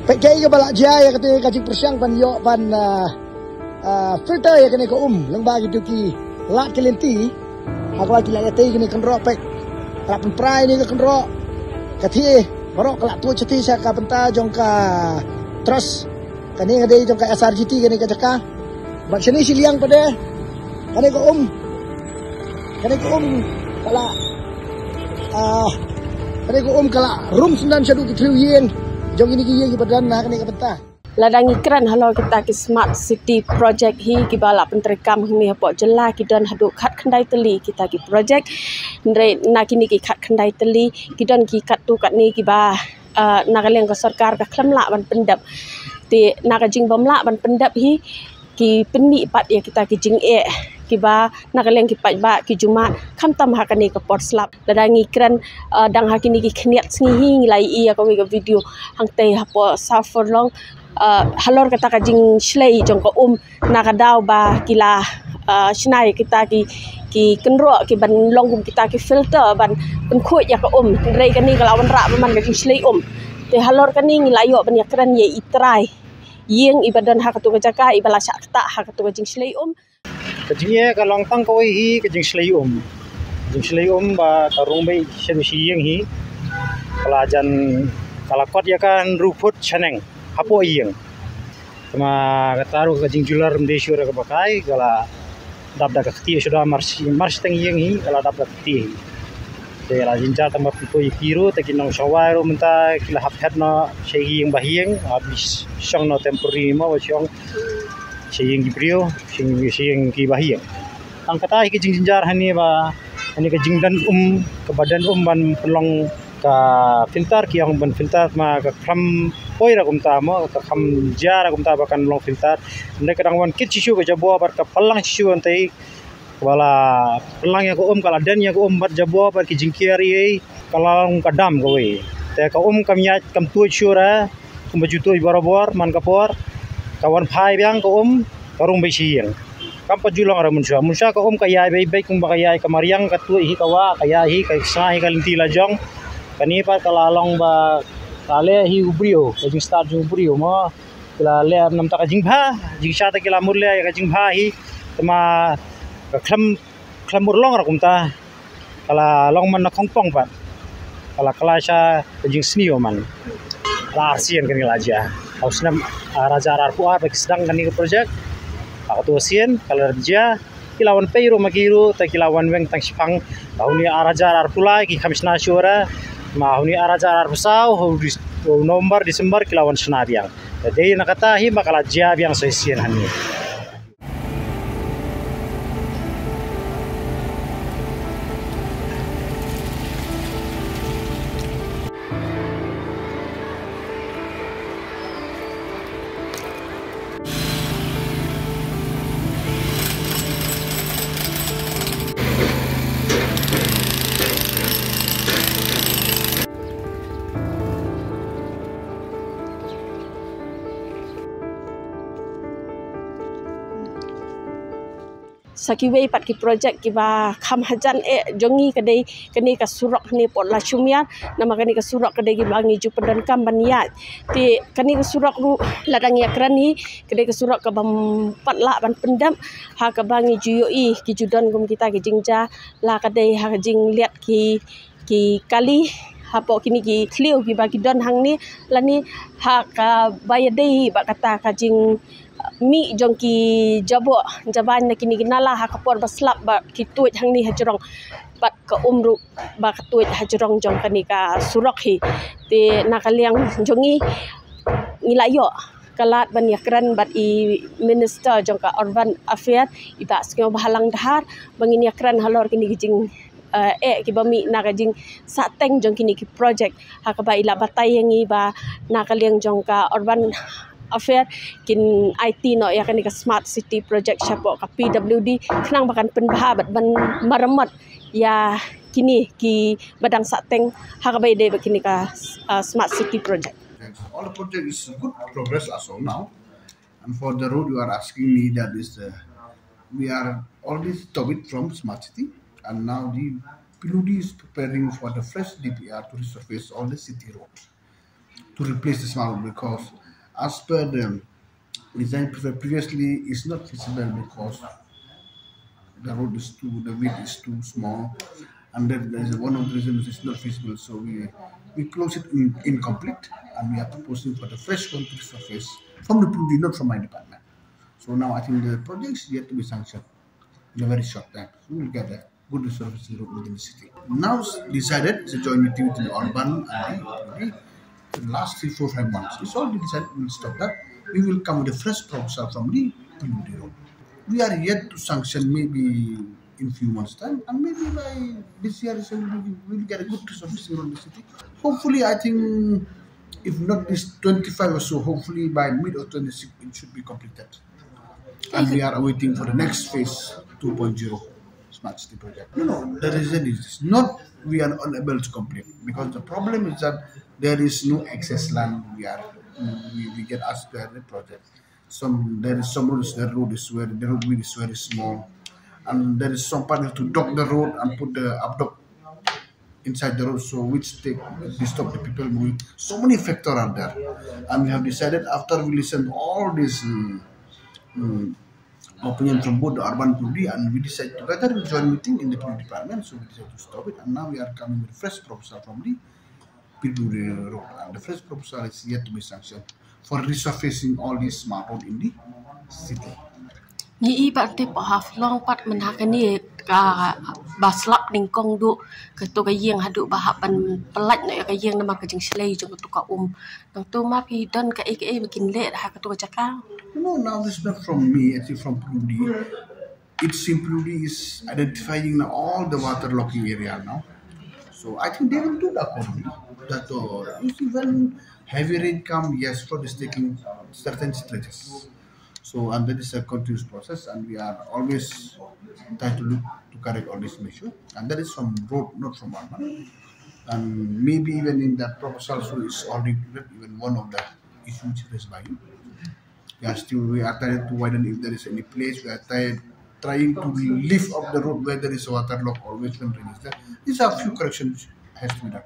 Pekei ke balak jaya ya kata kacik persiang pan yo pan filter ya kene ko lang bagi tu ki lat kelenti aku lagi lagi tei kene kan ro pek rapen prai ni kan ro kati barok kelak tu ceti sa ka penta jong ka terus kani ngade jong ka SRGT kene ka jaka bat sini siliang pada kene ko kala kene ko kala room 9 syadu ki triu yen jong ini ki badan na kene ka penta ladang ikran halo kita ki smart city project hi ki bala penterkam hmi hapo jela ki don hadu khat khandai teli kita ki project ndre na kini ki khat khandai teli ki don ki kat tu kat ni ki ba nagaleng ko sarkar ka khlamla ban pendap ti nagajing bamla ban pendap hi ki peni pat ya kita ki jing ki ba nagaleng ki pat ba ki jumat kham tam ha kani ka pot slap ladang ikran dang ha kini ki khniat sngi hi ngilai i ka wi ka video hang te hapo suffer long halor kata kajing slay jong ko nakadaw ba kila snai kita ki kenro ki ban longum kita ki filter ban khoi ya ko rei kani kalawan ra man kajing slay te halor kani ngilayo ban yakran ye itrai yeng ibadan ha katu jaka ibala sak ta ha katu kajing slay kajing ye ka long tang ko hi kajing slay kajing slay ba tarung bai sedu yeng hi kalajan kalakot ya kan ruput chaneng hapo iyeng sama kataru ka jingjular mdesur ka bakai kala dabda ka khti sudah mars teng iyeng hi kala dabda khti te la jinja tamar pipo ikiru te kinong shawaro menta kila haphat no sheying bahieng habis song no temporary mo wachong sheying gibrio sheying ki bahieng ang kata ki jinjar hani ba hani ka jingdan ke badan ban pelong ka filter ki yang ban filter ma ka kram poi ra kumta mo ka kham jara kumta bakan long filter ne kadang wan kit chisu ka jabo bar ka palang chisu antai wala palang ya ko kala dan ya ko bat jabo bar ki jingkiari ei kala long kadam ko we te ka kamnya kam tu chura kum baju barabor man kapor kawan phai byang ko karung bai sieng kam pa julong ra munsha ka ka yai bai kum ba yai ka mariang ka tu hi kawa ka yai hi ka sa hi ka linti la jong kani pa kalalong ba kale hi ubrio kajing start ju ubrio mo kila le nam ta kajing bha jing sha ta kila murle ya kajing bha hi tama ka khlam murlong ra kumta kala long man na khongpong pa kala kala sha kajing snio man la sien kan laja hausna raja arpu ar sedang kan ni project aku tu sien kala raja kilawan peiro magiru ta kilawan weng tang sipang bahuni araja arpulai ki khamisna syura mahuni araja arpusau November Desember kilawan senabiang jadi nakata hi bakal jia biang sesien hani sakiwei pat ki project ki ba kham hajan jongi kadai kani ka surok ni pot la chumian nama kani ka surok kadai ki bangi ju pedan kam bania ti kani ka surok ru ladang ya krani kadai ka surok ka bam pat la ban pendam ha ka bangi ju yo ki judan gum kita ki jingja la kadai ha jing liat ki kali hapo kini ki kliu ki bagi don hang ni lani ha ka bayadei ba kata ka jing mi jong ki jabo jaban na kini ginala ha kapor baslap ba kituit hang ni hajrong bat ka umru ba katuit hajrong jong kani ka surok hi te nakaliang jongi nilayo kalat ban yakran bat I minister jong ka urban affairs iba skyo bahalang dahar bangin yakran halor kini gijing ki bami nakajing sateng jong kini ki project ha ka ba ila batay yang iba nakaliang jong ka urban affair kin IT no ya kan ka smart city project siapo ka PWD kenang bakan penbahabat ban maramat ya kini ki badang sateng hakabay de kini ka smart city project. All the project is good progress as of now, and for the road you are asking me that is we are already stopped from smart city, and now the PWD is preparing for the fresh DPR to resurface all the city roads. to replace the small road, because as per the design previously is not feasible because the road is the width is too small, and that is one of the reasons it's not feasible. So we close it incomplete, and we are proposing for the fresh concrete surface from the PUD, not from my department. So now I think the project is yet to be sanctioned in a very short time. So we will get a good resurfacing road within the city. Now decided it's a joint meeting between the urban and the PUD. The last 3, 4, 5 months, it's already decided we will stop that. We will come with a fresh proposal from the PUD road. We are yet to sanction maybe in few months' time, and maybe by this year we will get a good resurfacing road in the city. Hopefully, I think if not this 25 or so, hopefully by mid of 26 it should be completed. And we are awaiting for the next phase 2.0 smart city project. The reason is this. Not we are unable to complete, because the problem is that there is no access land. We get asked to the project. There is some roads, the road is very small, and there is some part to dock the road and put the abdock inside the road, so which disturb the people moving. So many factors are there, and we have decided after we listen all these opinion from both the urban PUD, and we decide together we join meeting in the PUD department, so we decide to stop it, and now we are coming with fresh proposal from the PUD road, and the fresh proposal is yet to be sanctioned for resurfacing all these smart road in the city. Ni iba ti pahaf long pat menakani ka baslap ning kong du ke to ka yeng hadu bahapan pelat na ka yeng nama ka jing slay jong to ka nang tu ma pi don ka bikin le ha ka to cakang. Now this is not from me, actually from PUD. It's simply is identifying all the waterlogging area now. So I think they will do that accordingly. That when heavy rain come, yes, flood is taking certain stretches. So, and that is a continuous process, and we are always trying to look to correct all these measures, and that is from road, not from urban. And maybe even in that proposal, so it's already included even one of the issues raised by you. We are trying to widen if there is any place. We are trying to lift up the road where there is a waterlogged or when rain is there. These are few corrections has to be done.